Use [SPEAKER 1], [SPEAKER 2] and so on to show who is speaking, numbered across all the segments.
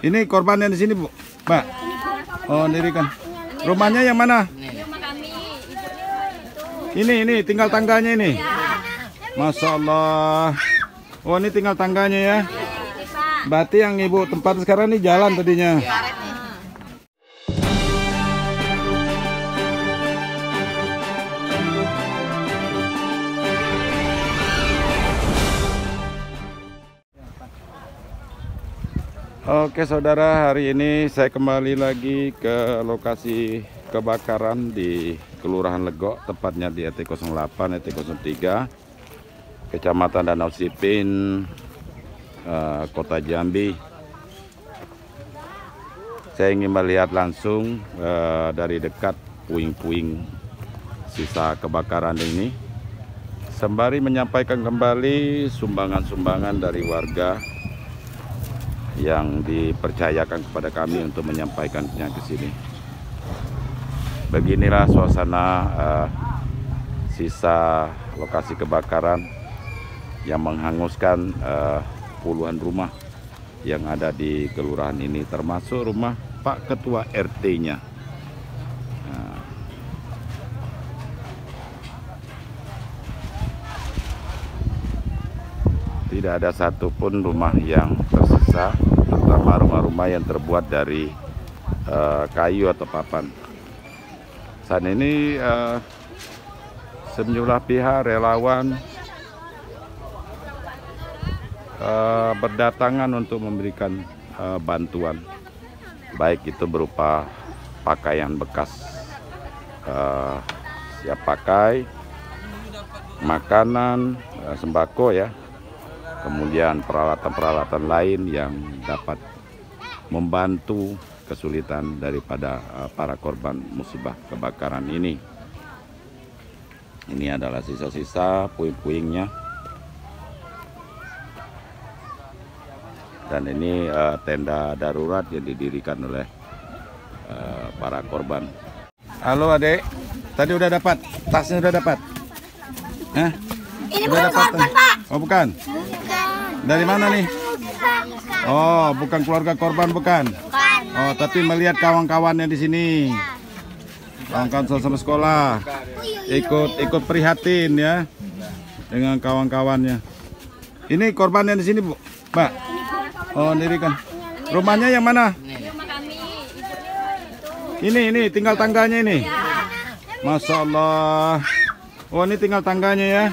[SPEAKER 1] Ini korban yang di sini, Bu. Mbak. Oh, sendiri kan. Rumahnya yang mana? Ini tinggal tangganya ini. Masya Allah. Oh, ini tinggal tangganya ya. Berarti yang Ibu tempat sekarang ini jalan tadinya. Oke saudara, hari ini saya kembali lagi ke lokasi kebakaran di Kelurahan Legok, tepatnya di RT 08, RT 03, Kecamatan Danau Sipin, Kota Jambi. Saya ingin melihat langsung dari dekat puing-puing sisa kebakaran ini, sembari menyampaikan kembali sumbangan-sumbangan dari warga yang dipercayakan kepada kami untuk menyampaikannya ke sini. Beginilah suasana sisa lokasi kebakaran yang menghanguskan puluhan rumah yang ada di kelurahan ini, termasuk rumah Pak Ketua RT-nya. Tidak ada satupun rumah yang tersisa, terutama rumah-rumah yang terbuat dari kayu atau papan. Saat ini sejumlah pihak relawan berdatangan untuk memberikan bantuan, baik itu berupa pakaian bekas siap pakai, makanan, sembako ya, kemudian peralatan-peralatan lain yang dapat membantu kesulitan daripada para korban musibah kebakaran ini. Ini adalah sisa-sisa puing-puingnya. Dan ini tenda darurat yang didirikan oleh para korban. Halo Adek, tadi udah dapat? Tasnya udah dapat? Hah?
[SPEAKER 2] Ini
[SPEAKER 1] udah
[SPEAKER 2] bukan korban, Pak.
[SPEAKER 1] Oh bukan? Dari mana nih? Oh, bukan keluarga korban, bukan? Oh, tapi melihat kawan-kawannya di sini. Kawan-kawan sama sekolah. Ikut prihatin ya dengan kawan-kawannya. Ini korban yang di sini, Bu. Mbak. Oh, sendiri kan. Rumahnya yang mana? Ini tinggal tangganya ini. Masya Allah. Oh, ini tinggal tangganya ya.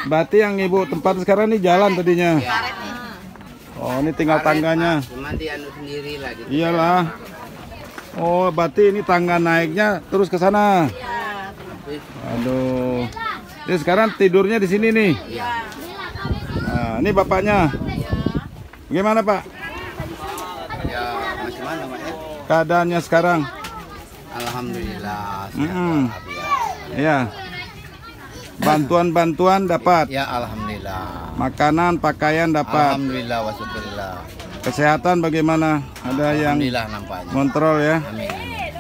[SPEAKER 1] Berarti yang Ibu tempat sekarang ini jalan tadinya. Oh, ini tinggal tangganya.
[SPEAKER 3] Cuma dia sendiri lah gitu.
[SPEAKER 1] Iyalah. Oh, berarti ini tangga naiknya terus ke sana. Aduh. Jadi sekarang tidurnya di sini nih. Nah, ini bapaknya. Gimana, Pak?
[SPEAKER 3] Ya, macam mana, Pak ya?
[SPEAKER 1] Keadaannya sekarang?
[SPEAKER 3] Alhamdulillah.
[SPEAKER 1] Iya. Bantuan-bantuan dapat.
[SPEAKER 3] Ya, alhamdulillah.
[SPEAKER 1] Makanan, pakaian dapat.
[SPEAKER 3] Alhamdulillah wa syukurillah.
[SPEAKER 1] Kesehatan bagaimana? Ada yang
[SPEAKER 3] Alhamdulillah nampaknya.
[SPEAKER 1] kontrol ya?
[SPEAKER 3] Amin, amin.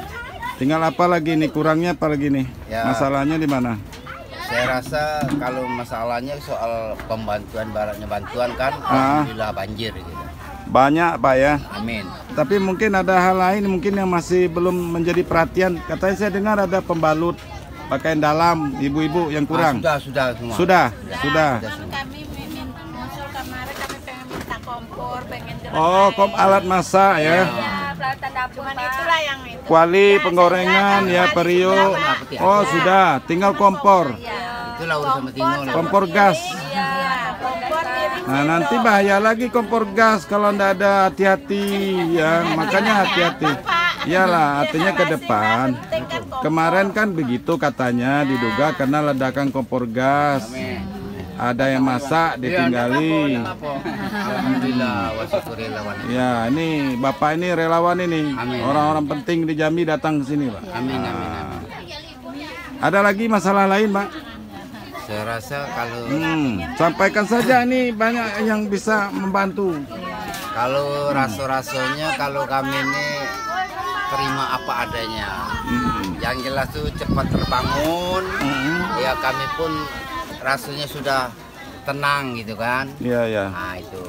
[SPEAKER 1] Tinggal apa lagi nih? Kurangnya apa lagi nih?
[SPEAKER 3] Ya.
[SPEAKER 1] Masalahnya di mana?
[SPEAKER 3] Saya rasa kalau masalahnya soal pembantuan, baratnya bantuan kan, alhamdulillah banjir gitu.
[SPEAKER 1] Banyak, Pak ya.
[SPEAKER 3] Amin.
[SPEAKER 1] Tapi mungkin ada hal lain mungkin yang masih belum menjadi perhatian. Katanya saya dengar ada pembalut pakaian dalam ibu-ibu yang kurang.
[SPEAKER 3] Sudah semua.
[SPEAKER 1] Sudah.
[SPEAKER 2] Kami muncul kemarin, kami pengen minta kompor, pengen
[SPEAKER 1] Alat masak ya.
[SPEAKER 2] peralatan dapur. Cuman itulah yang itu.
[SPEAKER 1] Kuali, penggorengan ya, periuk. Oh, sudah. Tinggal kompor.
[SPEAKER 3] Itulah urusan Tino.
[SPEAKER 1] Kompor gas.
[SPEAKER 2] Iya, kompor ini.
[SPEAKER 1] Nah, nanti bahaya lagi kompor gas kalau ndak ada hati-hati ya. Makanya hati-hati. Iyalah, artinya ke depan. Kemarin kan begitu katanya, diduga karena ledakan kompor gas. Ada yang masak ditinggali.
[SPEAKER 3] Alhamdulillah wa syukurillah.
[SPEAKER 1] Ya, ini Bapak ini relawan ini. Orang-orang penting di Jambi datang ke sini, Pak.
[SPEAKER 3] Amin, amin, amin.
[SPEAKER 1] Ada lagi masalah lain, Pak?
[SPEAKER 3] Saya rasa kalau
[SPEAKER 1] Sampaikan saja, ini banyak yang bisa membantu.
[SPEAKER 3] kalau raso-rasonya, kalau kami ini terima apa adanya. Yang jelas tuh cepat terbangun. Ya kami pun rasanya sudah tenang gitu kan.
[SPEAKER 1] Iya, ya.
[SPEAKER 3] Nah itu.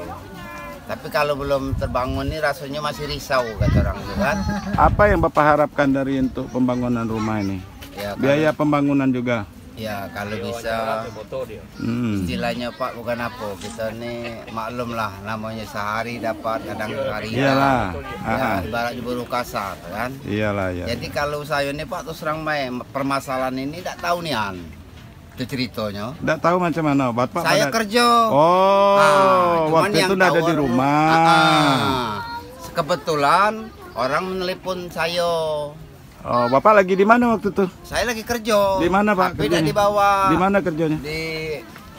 [SPEAKER 3] Tapi kalau belum terbangun ini rasanya masih risau kata orang itu kan.
[SPEAKER 1] Apa yang Bapak harapkan dari untuk pembangunan rumah ini?
[SPEAKER 3] Ya,
[SPEAKER 1] Biaya pembangunan juga.
[SPEAKER 3] ya kalau bisa istilahnya Pak bukan apa, kita nih maklum lah namanya sehari dapat kadang hari
[SPEAKER 1] Iyalah.
[SPEAKER 3] ya, ibarat buruh kasar kan.
[SPEAKER 1] Iyalah ya.
[SPEAKER 3] Jadi kalau saya nih Pak terus terang main permasalahan ini tidak tahu nih itu ceritanya.
[SPEAKER 1] Tidak tahu macam mana Bapak.
[SPEAKER 3] Saya kerja.
[SPEAKER 1] Oh, waktu itu tidak ada di rumah.
[SPEAKER 3] Kebetulan orang menelpon saya.
[SPEAKER 1] Oh, Bapak lagi di mana waktu itu?
[SPEAKER 3] Saya lagi kerja.
[SPEAKER 1] Di mana Pak?
[SPEAKER 3] Tapi tidak dibawa.
[SPEAKER 1] Di mana kerjanya?
[SPEAKER 3] Di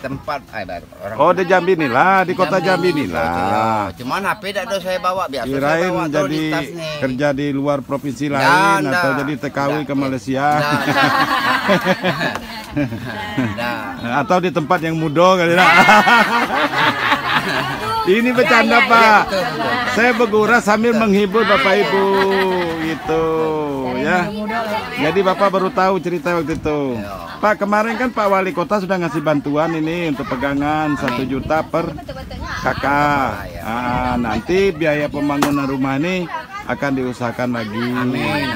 [SPEAKER 3] tempat orang.
[SPEAKER 1] Oh, di Jambi nih lah, di kota Jambi nih lah.
[SPEAKER 3] Cuman HP tidak ada saya bawa, biasa saya
[SPEAKER 1] Kirain
[SPEAKER 3] bawa
[SPEAKER 1] jadi kerja di luar provinsi lain atau jadi TKW ke Malaysia. Atau di tempat yang muda kali lah. Ini bercanda Pak. Saya bergurau sambil menghibur Bapak Ibu gitu ya. Jadi Bapak baru tahu cerita waktu itu. Pak, kemarin kan Pak Wali Kota sudah ngasih bantuan ini untuk pegangan 1 juta per kakak. Nanti biaya pembangunan rumah ini akan diusahakan lagi.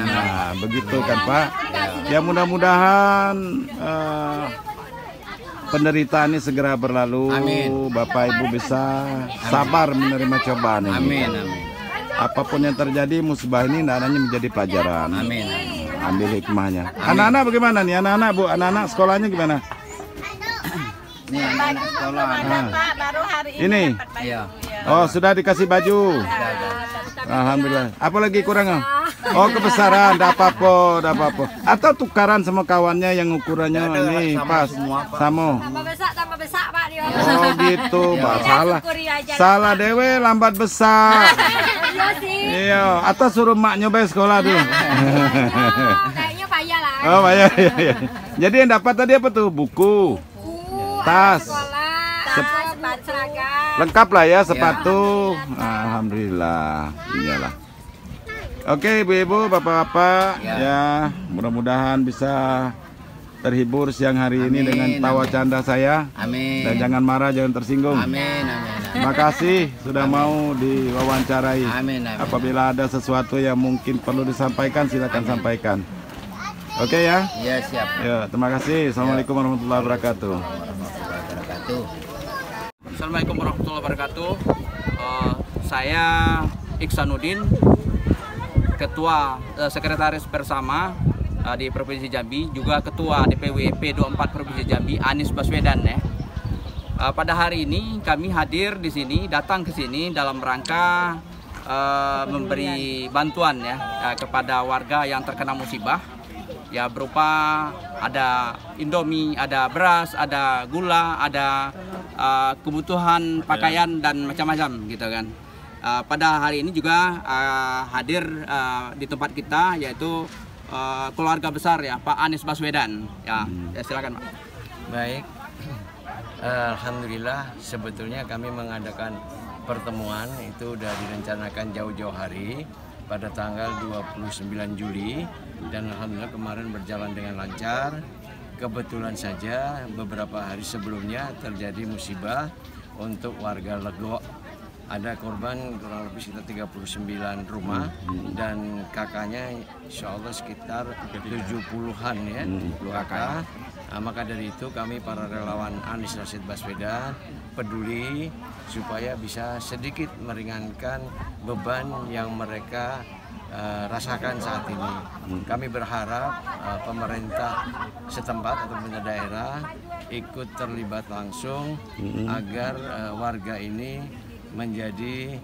[SPEAKER 1] Nah, begitu kan Pak. Ya mudah-mudahan penderitaan ini segera berlalu. Bapak Ibu bisa sabar menerima cobaan ini. Apapun yang terjadi, musibah ini nantinya menjadi pelajaran. Ambil hikmahnya. Anak-anak bagaimana nih? Anak-anak Bu, anak-anak sekolahnya gimana?
[SPEAKER 3] Ini anak sekolah.
[SPEAKER 2] Pak, baru hari
[SPEAKER 1] Ini.
[SPEAKER 2] dapat baju.
[SPEAKER 3] Iya.
[SPEAKER 1] Oh, sudah dikasih baju. Alhamdulillah. Apa lagi kurang? Oh, kebesaran, enggak apa-apa. Atau tukaran sama kawannya yang ukurannya ini pas. Sama.
[SPEAKER 4] Tambah besar Pak dia.
[SPEAKER 1] Oh, gitu. Salah dewe lambat besar.
[SPEAKER 4] Iya sih.
[SPEAKER 1] Iya, atau suruh mak nyoba sekolah dulu.
[SPEAKER 4] Kayaknya payah lah.
[SPEAKER 1] Oh, payah. Iya. Jadi yang dapat tadi apa tuh? Buku, tas,
[SPEAKER 4] seragam.
[SPEAKER 1] lengkap lah ya, sepatu. Alhamdulillah. Iyalah. Oke, Ibu-ibu, Bapak-bapak, ya mudah-mudahan bisa terhibur siang hari ini dengan tawa canda saya.
[SPEAKER 3] Amin.
[SPEAKER 1] Dan jangan marah, jangan tersinggung.
[SPEAKER 3] Amin.
[SPEAKER 1] Terima kasih sudah mau diwawancarai.
[SPEAKER 3] Amin.
[SPEAKER 1] Apabila ada sesuatu yang mungkin perlu disampaikan, silakan sampaikan. Oke ya?
[SPEAKER 3] Iya, siap.
[SPEAKER 1] Ya, terima kasih. Assalamualaikum warahmatullahi wabarakatuh.
[SPEAKER 5] Assalamualaikum warahmatullahi wabarakatuh. Saya Iksanuddin, Ketua Sekretaris Bersama di Provinsi Jambi, juga Ketua DPW P24 Provinsi Jambi, Anies Baswedan ya. Pada hari ini kami hadir di sini, datang ke sini dalam rangka memberi bantuan ya kepada warga yang terkena musibah. Ya, berupa ada Indomie, ada beras, ada gula, ada kebutuhan pakaian dan macam-macam gitu kan. Pada hari ini juga hadir di tempat kita yaitu keluarga besar ya Pak Anies Baswedan ya, silakan Pak.
[SPEAKER 6] Baik, alhamdulillah sebetulnya kami mengadakan pertemuan itu sudah direncanakan jauh-jauh hari pada tanggal 29 Juli dan alhamdulillah kemarin berjalan dengan lancar. Kebetulan saja beberapa hari sebelumnya terjadi musibah untuk warga Legok. Ada korban kurang lebih sekitar 39 rumah dan kakaknya insya Allah sekitar 70-an ya kakak. Maka dari itu kami para relawan Anies Rashid Baswedan peduli supaya bisa sedikit meringankan beban yang mereka rasakan saat ini. Kami berharap pemerintah setempat atau pemerintah daerah ikut terlibat langsung agar warga ini menjadi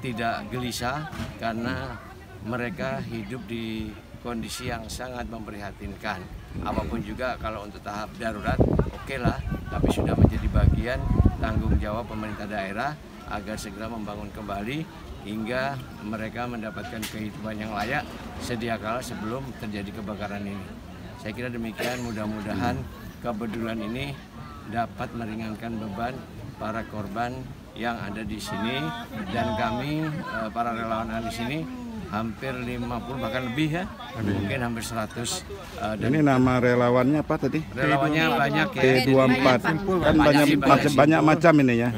[SPEAKER 6] tidak gelisah karena mereka hidup di kondisi yang sangat memprihatinkan. Apapun juga kalau untuk tahap darurat oke lah, tapi sudah menjadi bagian tanggung jawab pemerintah daerah agar segera membangun kembali hingga mereka mendapatkan kehidupan yang layak sedia kala sebelum terjadi kebakaran ini. Saya kira demikian, mudah-mudahan kepedulian ini dapat meringankan beban para korban yang ada di sini dan kami para relawan Anies ini hampir 50 bahkan lebih ya, mungkin hampir 100. Dan
[SPEAKER 1] Ini nama relawannya apa tadi?
[SPEAKER 6] relawannya banyak ya.
[SPEAKER 1] T24 kan banyak macam ini ya.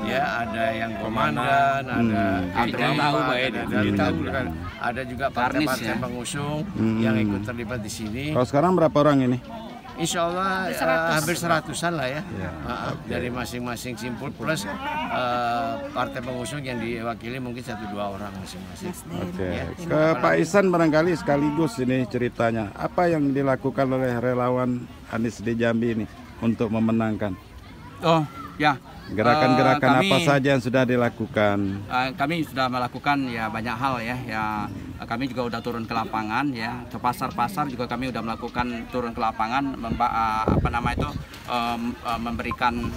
[SPEAKER 6] Ya, ada yang komandan, ada juga partai-partai pengusung yang ikut terlibat di sini.
[SPEAKER 1] Kalau sekarang berapa orang ini?
[SPEAKER 6] Insya Allah hampir 100-an lah ya, dari masing-masing simpul plus partai pengusung yang diwakili mungkin 1-2 orang masing-masing.
[SPEAKER 1] Oke. Ke Pak Ihsan barangkali sekaligus ini ceritanya. Apa yang dilakukan oleh relawan Anies di Jambi ini untuk memenangkan?
[SPEAKER 5] Oh ya.
[SPEAKER 1] Gerakan-gerakan apa saja yang sudah dilakukan?
[SPEAKER 5] Kami sudah melakukan ya banyak hal ya. Kami juga udah turun ke lapangan ya. Ke pasar-pasar juga kami udah melakukan turun ke lapangan, memberikan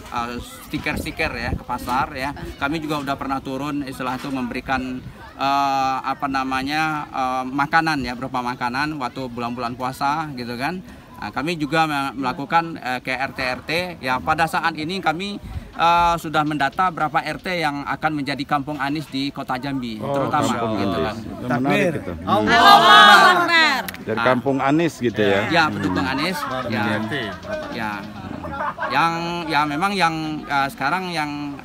[SPEAKER 5] stiker-stiker ya ke pasar ya. Kami juga udah pernah turun istilah itu memberikan makanan ya, berupa makanan waktu bulan-bulan puasa gitu kan. Kami juga melakukan ke RT-RT ya. Pada saat ini kami sudah mendata berapa RT yang akan menjadi kampung Anies di Kota Jambi, terutama gitu kan.
[SPEAKER 1] Menarik itu. Dari kampung Anies gitu ya.
[SPEAKER 5] Ya, pendukung Anies. Ya. Yang memang yang sekarang yang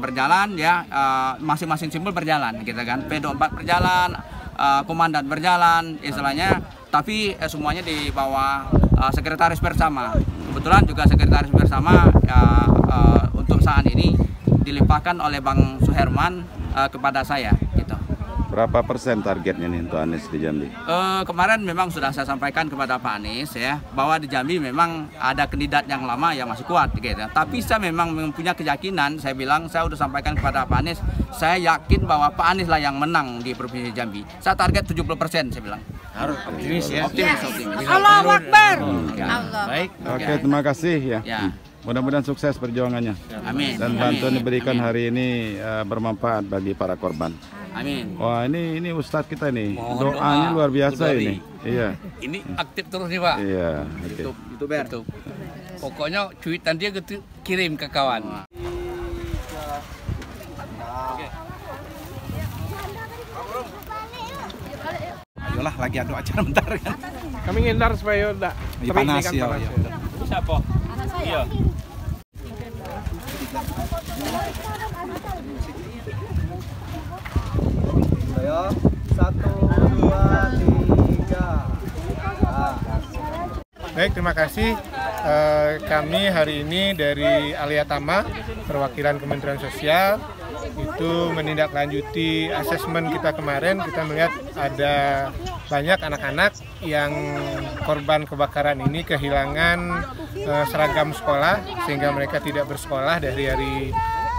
[SPEAKER 5] berjalan ya, masing-masing simbol berjalan gitu kan. P24 berjalan, komandan berjalan istilahnya, tapi semuanya di bawah sekretaris bersama. Kebetulan juga sekretaris bersama untuk saat ini dilimpahkan oleh Bang Suherman kepada saya gitu.
[SPEAKER 1] Berapa persen targetnya nih untuk Anies di Jambi?
[SPEAKER 5] Kemarin memang sudah saya sampaikan kepada Pak Anies ya, bahwa di Jambi memang ada kandidat yang lama yang masih kuat gitu. Tapi saya memang mempunyai keyakinan, saya udah sampaikan kepada Pak Anies, saya yakin bahwa Pak Anies lah yang menang di Provinsi Jambi. Saya target 70% saya bilang.
[SPEAKER 6] Harus optimis ya.
[SPEAKER 5] Optimis.
[SPEAKER 2] Allahu Akbar.
[SPEAKER 6] Baik.
[SPEAKER 1] Oke, terima kasih ya. Mudah-mudahan sukses perjuangannya.
[SPEAKER 5] Amin.
[SPEAKER 1] Dan bantuan diberikan hari ini bermanfaat bagi para korban.
[SPEAKER 5] Amin.
[SPEAKER 1] Wah, ini Ustadz kita nih. Doanya luar biasa ini. Iya.
[SPEAKER 7] Ini aktif terus nih Pak.
[SPEAKER 1] Iya.
[SPEAKER 7] YouTube. Pokoknya cuitan dia kirim ke kawan.
[SPEAKER 8] Ayolah, lagi ada acara bentar kan.
[SPEAKER 9] Kami ngindar supaya udah
[SPEAKER 8] Panas ya.
[SPEAKER 7] Siapa? Iya.
[SPEAKER 9] Ayo, 1, 2, 3. Baik, terima kasih. Kami hari ini dari Aliatama, perwakilan Kementerian Sosial, itu menindaklanjuti asesmen kita kemarin. Kita melihat ada banyak anak-anak yang korban kebakaran ini kehilangan seragam sekolah sehingga mereka tidak bersekolah dari hari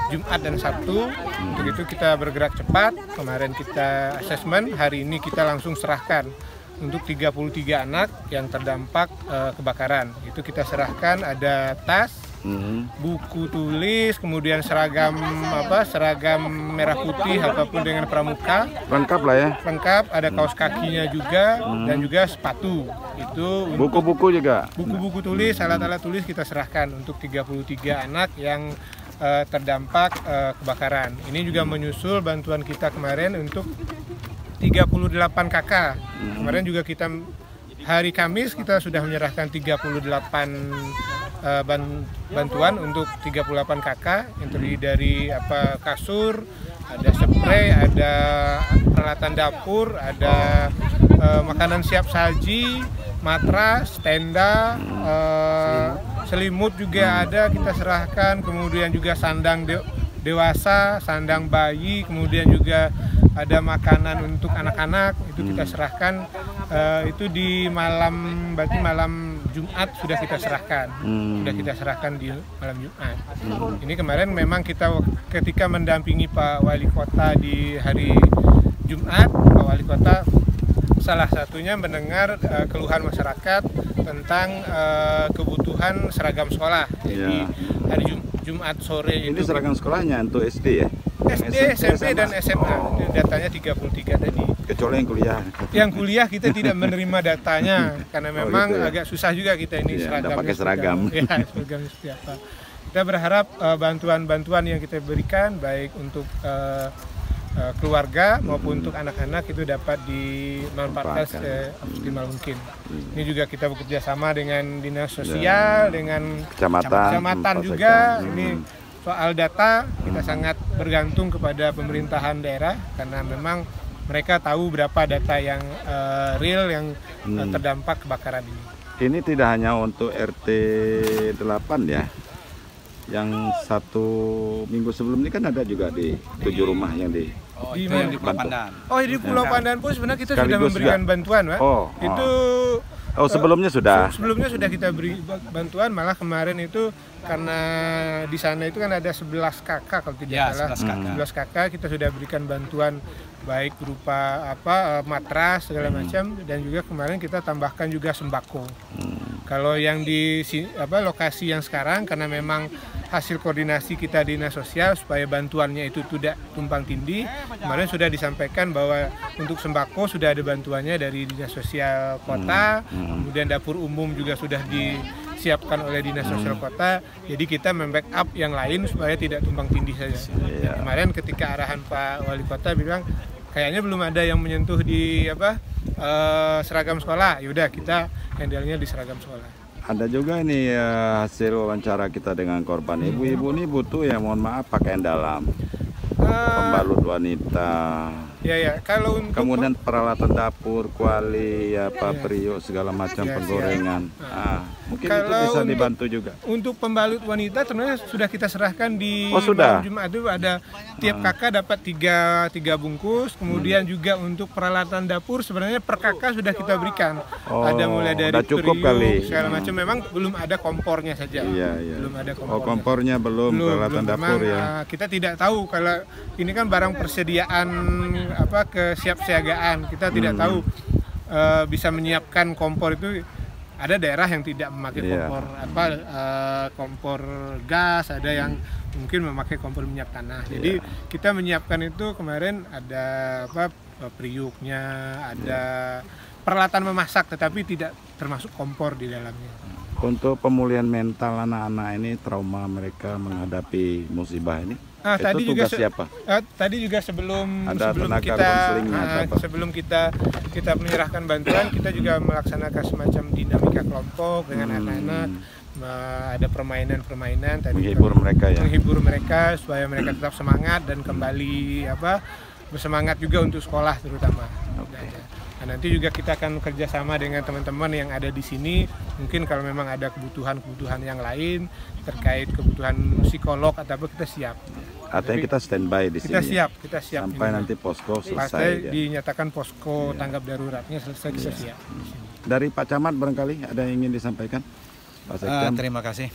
[SPEAKER 9] Jumat dan Sabtu. Untuk itu kita bergerak cepat. Kemarin kita asesmen, hari ini kita langsung serahkan untuk 33 anak yang terdampak kebakaran. Itu kita serahkan, ada tas, buku tulis, kemudian seragam merah putih ataupun dengan pramuka.
[SPEAKER 1] Lengkap lah ya.
[SPEAKER 9] Lengkap, ada kaos kakinya juga dan juga sepatu. Itu
[SPEAKER 1] buku-buku juga.
[SPEAKER 9] Buku-buku tulis, alat-alat tulis kita serahkan untuk 33 anak yang terdampak kebakaran. Ini juga menyusul bantuan kita kemarin untuk 38 kakak. Kemarin juga kita hari Kamis kita sudah menyerahkan 38 bantuan untuk 38 kakak yang terdiri dari kasur, ada spray, ada peralatan dapur, ada makanan siap saji, matras, tenda, selimut juga ada kita serahkan, kemudian juga sandang dewasa, sandang bayi, kemudian juga ada makanan untuk anak-anak, itu kita serahkan. Itu di malam Jumat sudah kita serahkan, di malam Jumat. Ini kemarin memang kita ketika mendampingi Pak Wali Kota di hari Jumat, Pak Wali Kota salah satunya mendengar keluhan masyarakat tentang kebutuhan seragam sekolah. Jadi hari Jumat sore
[SPEAKER 1] ini seragam sekolahnya untuk SD ya?
[SPEAKER 9] SD, SMP, dan SMA. Datanya 33 tadi.
[SPEAKER 1] Kecuali yang kuliah.
[SPEAKER 9] Yang kuliah kita tidak menerima datanya karena memang agak susah juga kita ini
[SPEAKER 1] seragam. Pakai seragam.
[SPEAKER 9] Ya, seragamnya seperti apa. Kita berharap bantuan-bantuan yang kita berikan baik untuk keluarga maupun untuk anak-anak itu dapat dimanfaatkan optimal mungkin. Ini juga kita bekerja sama dengan dinas sosial, dengan kecamatan juga. Ini soal data kita sangat bergantung kepada pemerintahan daerah karena memang mereka tahu berapa data yang real yang terdampak kebakaran ini. Ini tidak hanya untuk RT 8 ya. Yang 1 minggu sebelum ini kan ada juga di 7 rumah yang di
[SPEAKER 7] Pulau Pandan.
[SPEAKER 9] Oh, di Pulau Pandan pun sebenarnya kita sudah memberikan bantuan, Pak. Sebelumnya sudah kita beri bantuan, malah kemarin itu karena di sana itu kan ada 11 kakak kalau tidak salah. 11 kakak kita sudah berikan bantuan baik berupa matras segala macam, dan juga kemarin kita tambahkan juga sembako. Kalau yang di lokasi yang sekarang karena memang hasil koordinasi kita dinas sosial supaya bantuannya itu tidak tumpang tindih, kemarin sudah disampaikan bahwa untuk sembako sudah ada bantuannya dari dinas sosial kota, kemudian dapur umum juga sudah disiapkan oleh dinas sosial kota, jadi kita membackup yang lain supaya tidak tumpang tindih saja. Kemarin ketika arahan Pak Wali Kota bilang kayaknya belum ada yang menyentuh di seragam sekolah, yaudah kita handle-nya di seragam sekolah.
[SPEAKER 1] Ada juga ini hasil wawancara kita dengan korban. Ibu-ibu ini butuh ya, mohon maaf, pakaian dalam, pembalut wanita. Ya. Kalau untuk kemudian peralatan dapur, kuali, periuk, segala macam penggorengan. Mungkin itu bisa dibantu juga. Untuk pembalut wanita sebenarnya sudah kita serahkan di malam Jumat itu ada tiap kakak dapat 3 bungkus. Kemudian juga untuk peralatan dapur sebenarnya per kakak sudah kita berikan. Ada mulai dari periuk segala macam. Memang belum ada kompornya saja. Belum ada kompornya. Kompornya belum, peralatan dapur ya. Kita tidak tahu kalau ini kan barang persediaan kesiapsiagaan. Kita tidak tahu bisa menyiapkan kompor itu. Ada daerah yang tidak memakai kompor kompor gas, ada yang mungkin memakai kompor minyak tanah. Jadi kita menyiapkan itu kemarin ada periuknya, ada peralatan memasak, tetapi tidak termasuk kompor di dalamnya. Untuk pemulihan mental anak-anak ini, trauma mereka menghadapi musibah ini, itu tugas siapa? Tadi juga sebelum kita menyerahkan bantuan, kita juga melaksanakan semacam dinamika kelompok dengan anak-anak. Ada permainan tadi menghibur mereka supaya mereka tetap semangat dan kembali bersemangat juga untuk sekolah terutama. Nah, nanti juga kita akan kerjasama dengan teman-teman yang ada di sini. Mungkin kalau memang ada kebutuhan yang lain terkait kebutuhan psikolog atau apa, kita siap. Artinya kita standby di sini. Kita siap sampai nanti posko selesai. Dinyatakan posko tanggap daruratnya selesai, kita siap. Dari Pak Camat barangkali ada yang ingin disampaikan? Pak Sekjen. Terima kasih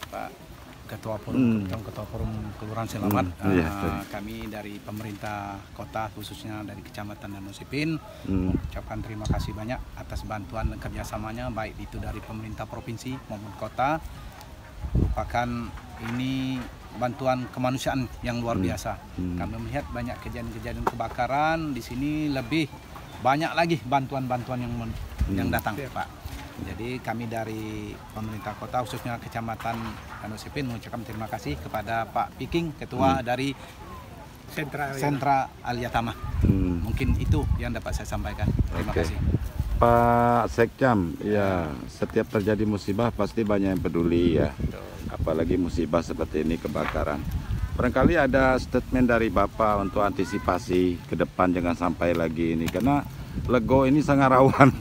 [SPEAKER 1] Pak Ketua Forum, Ketua Forum Kelurahan Selamat. Kami dari pemerintah kota, khususnya dari Kecamatan Danau Sipin, mengucapkan terima kasih banyak atas bantuan dan kerjasamanya, baik itu dari pemerintah provinsi maupun kota. Merupakan ini bantuan kemanusiaan yang luar biasa. Kami melihat banyak kejadian-kejadian kebakaran di sini, lebih banyak lagi bantuan-bantuan yang datang, Pak. Jadi kami dari pemerintah kota, khususnya Kecamatan Danau Sipin, mengucapkan terima kasih kepada Pak Piking, Ketua dari Sentra Al-Yatamah. Mungkin itu yang dapat saya sampaikan. Terima kasih. Pak Sekjam, ya setiap terjadi musibah pasti banyak yang peduli ya. Apalagi musibah seperti ini, kebakaran. Barangkali ada statement dari Bapak untuk antisipasi ke depan jangan sampai lagi ini, karena Lego ini sangat rawan.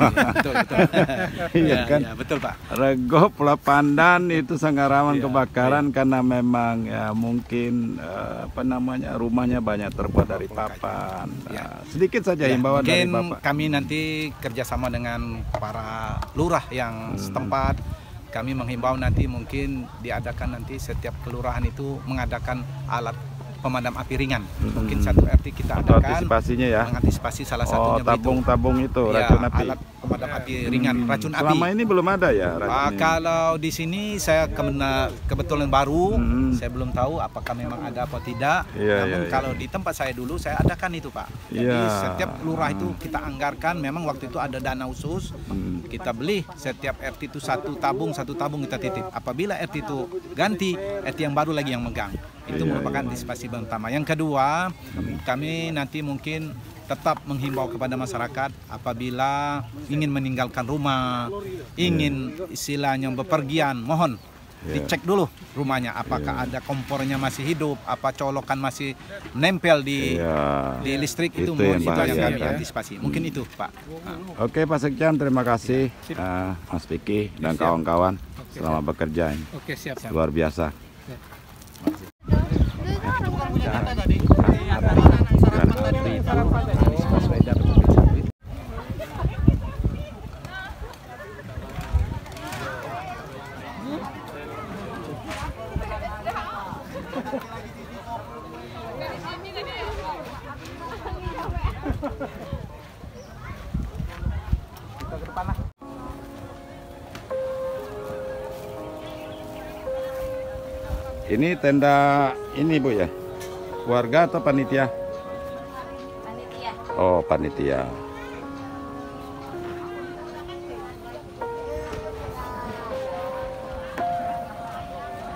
[SPEAKER 1] Iya kan? Ya, betul Pak. Lego, Pulau Pandan itu sangat rawan kebakaran karena memang ya mungkin rumahnya banyak terbuat dari papan. Sedikit saja himbauan dari Bapak. Kami nanti kerjasama dengan para lurah yang setempat. Kami menghimbau nanti mungkin diadakan nanti setiap kelurahan itu mengadakan alat pemadam api ringan. Mungkin satu RT kita adakan antisipasinya ya. Mengantisipasi salah satunya tabung-tabung itu racun api. Alat pemadam api ringan, racun api. Selama ini belum ada ya racun kalau di sini saya kebetulan baru, saya belum tahu apakah memang ada atau tidak. Namun kalau di tempat saya dulu saya adakan itu, Pak. Jadi setiap lurah itu kita anggarkan, memang waktu itu ada dana khusus. Kita beli setiap RT itu satu tabung kita titip. Apabila RT itu ganti, RT yang baru lagi yang megang.
[SPEAKER 8] Itu merupakan antisipasi pertama. Yang kedua, kami nanti mungkin tetap menghimbau kepada masyarakat apabila ingin meninggalkan rumah, ingin istilahnya bepergian, mohon dicek dulu rumahnya apakah ada kompornya masih hidup, apa colokan masih nempel di listrik, itu yang kami antisipasi. Mungkin itu, Pak.
[SPEAKER 1] Oke, Pak Sekjen, terima kasih Mas Vicky dan kawan-kawan selamat bekerja.
[SPEAKER 9] Oke, siap.
[SPEAKER 1] Luar biasa. Ini tenda ini Bu ya? Warga atau panitia?
[SPEAKER 4] Panitia.
[SPEAKER 1] Oh, panitia.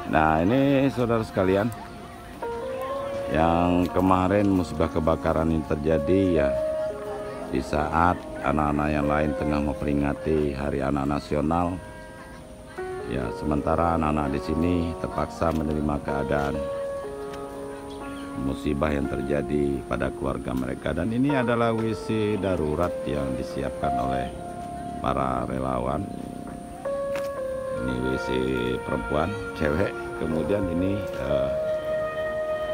[SPEAKER 1] Nah, ini saudara sekalian, yang kemarin musibah kebakaran ini terjadi ya di saat anak-anak yang lain tengah memperingati Hari Anak Nasional. Ya, sementara anak-anak di sini terpaksa menerima keadaan musibah yang terjadi pada keluarga mereka. Dan ini adalah WC darurat yang disiapkan oleh para relawan. Ini WC perempuan, cewek. Kemudian ini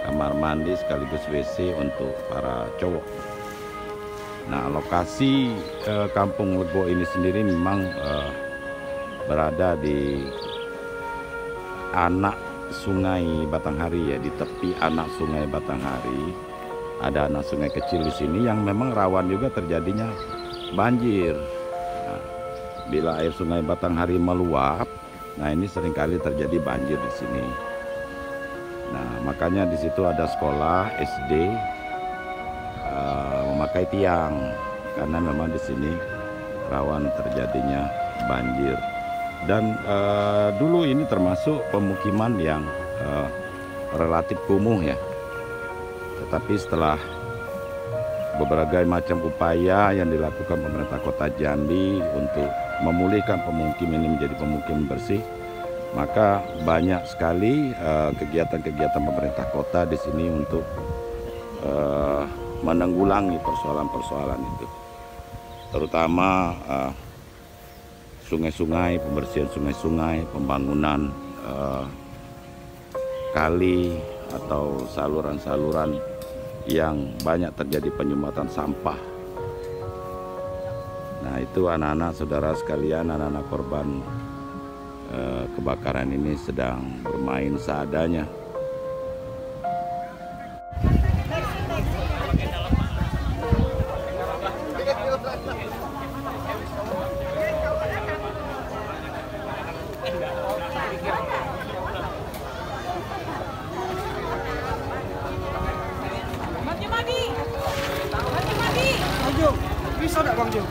[SPEAKER 1] kamar mandi sekaligus WC untuk para cowok. Nah, lokasi Kampung Lego ini sendiri memang berada di anak Sungai Batanghari ya, di tepi anak Sungai Batanghari. Ada anak sungai kecil di sini yang memang rawan juga terjadinya banjir. Nah, bila air Sungai Batanghari meluap, nah ini seringkali terjadi banjir di sini. Nah, makanya di situ ada sekolah SD memakai tiang karena memang di sini rawan terjadinya banjir. Dan dulu ini termasuk pemukiman yang relatif kumuh ya. Tetapi setelah berbagai macam upaya yang dilakukan pemerintah Kota Jambi untuk memulihkan pemukiman ini menjadi pemukiman bersih, maka banyak sekali kegiatan-kegiatan pemerintah kota di sini untuk menanggulangi persoalan-persoalan itu. Terutama sungai-sungai, pembersihan sungai-sungai, pembangunan kali atau saluran-saluran yang banyak terjadi penyumbatan sampah. Nah, itu anak-anak saudara sekalian, anak-anak korban kebakaran ini sedang bermain seadanya.
[SPEAKER 9] Bisa enggak Bang Jo?